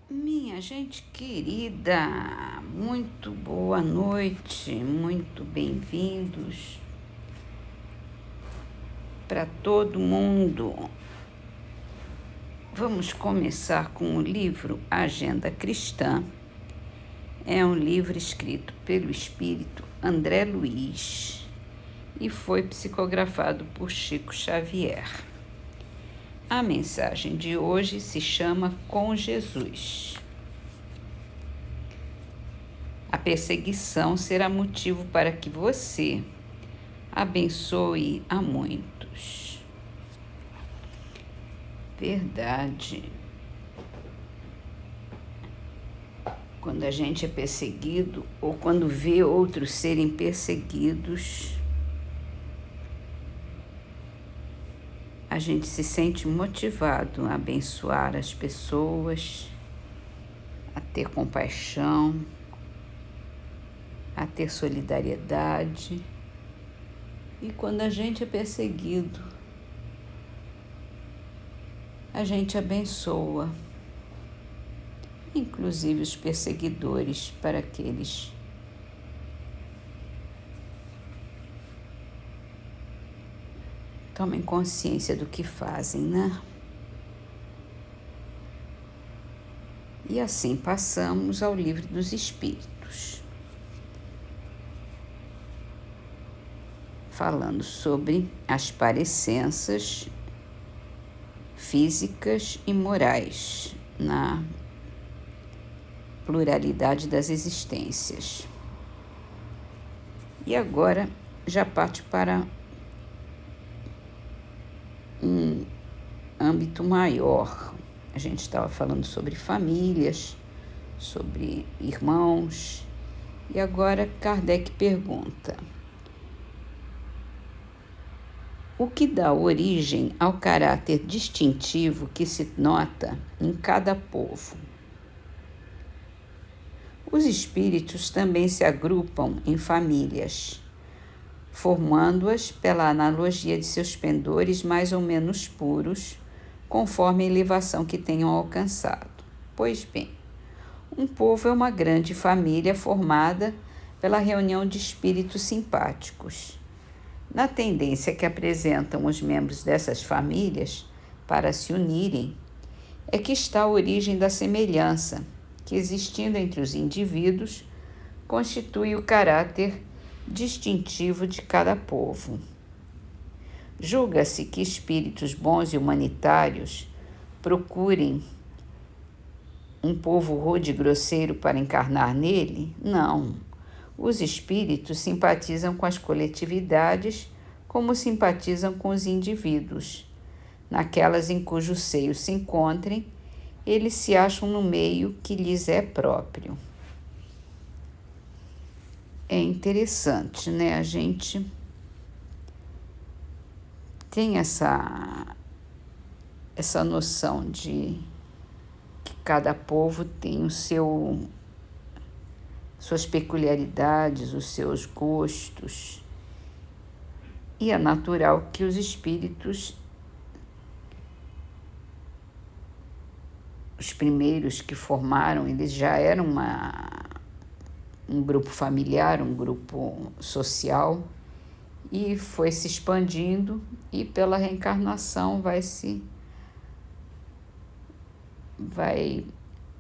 Minha gente querida, muito boa noite, muito bem-vindos para todo mundo. Vamos começar com o livro Agenda Cristã. É um livro escrito pelo espírito André Luiz e foi psicografado por Chico Xavier. A mensagem de hoje se chama Com Jesus. A perseguição será motivo para que você abençoe a muitos. Verdade. Quando a gente é perseguido ou quando vê outros serem perseguidos, a gente se sente motivado a abençoar as pessoas, a ter compaixão, a ter solidariedade. E quando a gente é perseguido, a gente abençoa, inclusive os perseguidores, para que eles tomem consciência do que fazem, né? E assim passamos ao Livro dos Espíritos, falando sobre as parecenças físicas e morais na pluralidade das existências. E agora já parte para um âmbito maior. A gente estava falando sobre famílias, sobre irmãos, e agora Kardec pergunta: o que dá origem ao caráter distintivo que se nota em cada povo? Os espíritos também se agrupam em famílias, formando-as pela analogia de seus pendores mais ou menos puros, conforme a elevação que tenham alcançado. Pois bem, um povo é uma grande família formada pela reunião de espíritos simpáticos. Na tendência que apresentam os membros dessas famílias para se unirem, é que está a origem da semelhança, que, existindo entre os indivíduos, constitui o caráter distintivo de cada povo. Julga-se que espíritos bons e humanitários procurem um povo rude e grosseiro para encarnar nele? Não. Os espíritos simpatizam com as coletividades como simpatizam com os indivíduos. Naquelas em cujo seio se encontrem, eles se acham no meio que lhes é próprio. É interessante, né? A gente tem essa noção de que cada povo tem suas peculiaridades, os seus gostos, e é natural que os espíritos, os primeiros que formaram, eles já eram um grupo familiar, um grupo social, e foi se expandindo, e pela reencarnação vai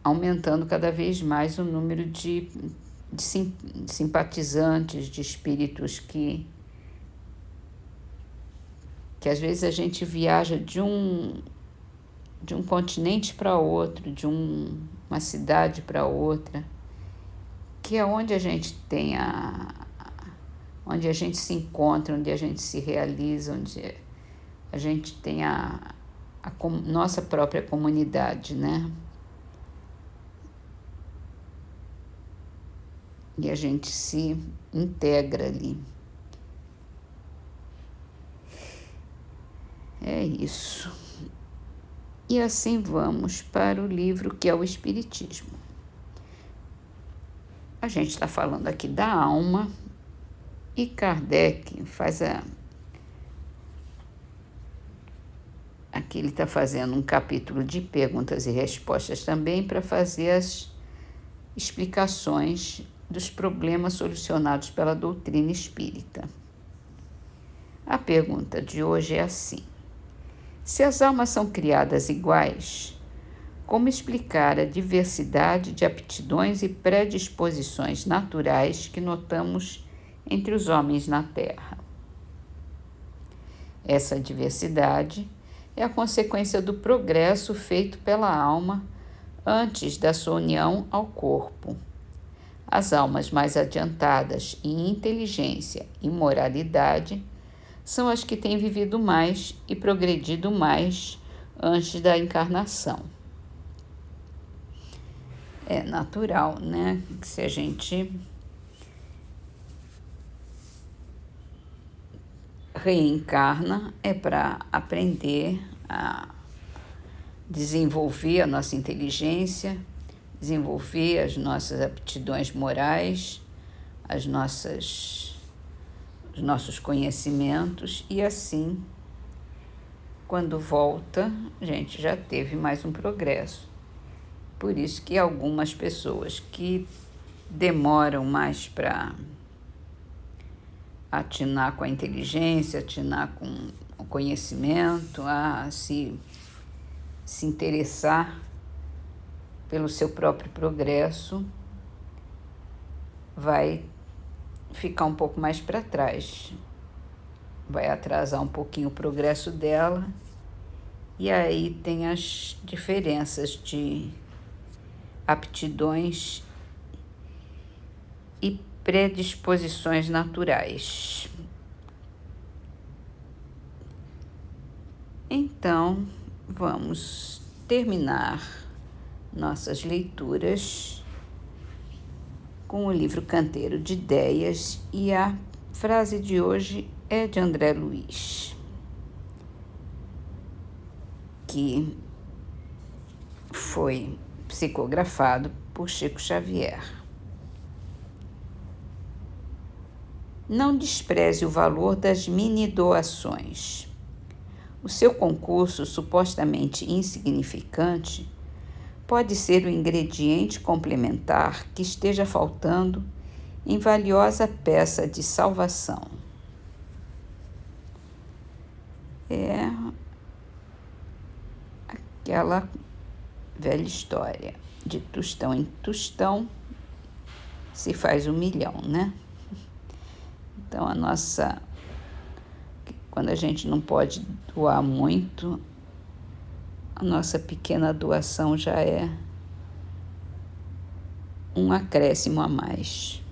aumentando cada vez mais o número de simpatizantes, de espíritos que às vezes a gente viaja de um continente para outro, de uma cidade para outra, que é onde a gente onde a gente se encontra, onde a gente se realiza, onde a gente tem a nossa própria comunidade, né? E a gente se integra ali. É isso. E assim vamos para o livro que é o Espiritismo. A gente está falando aqui da alma e Kardec faz a Aqui ele está fazendo um capítulo de perguntas e respostas também para fazer as explicações dos problemas solucionados pela doutrina espírita. A pergunta de hoje é assim: se as almas são criadas iguais, como explicar a diversidade de aptidões e predisposições naturais que notamos entre os homens na Terra? Essa diversidade é a consequência do progresso feito pela alma antes da sua união ao corpo. As almas mais adiantadas em inteligência e moralidade são as que têm vivido mais e progredido mais antes da encarnação. É natural, né? Que se a gente reencarna é para aprender a desenvolver a nossa inteligência, desenvolver as nossas aptidões morais, os nossos conhecimentos, e assim, quando volta, a gente já teve mais um progresso. Por isso que algumas pessoas que demoram mais para atinar com a inteligência, atinar com o conhecimento, a se interessar pelo seu próprio progresso, vai ficar um pouco mais para trás, vai atrasar um pouquinho o progresso dela, e aí tem as diferenças de aptidões e predisposições naturais. Então, vamos terminar nossas leituras com o livro Canteiro de Ideias, e a frase de hoje é de André Luiz, que foi psicografado por Chico Xavier. Não despreze o valor das mini-doações. O seu concurso supostamente insignificante pode ser o ingrediente complementar que esteja faltando em valiosa peça de salvação. É aquela velha história de tostão em tostão se faz 1 milhão, né? Então, quando a gente não pode doar muito, a nossa pequena doação já é um acréscimo a mais.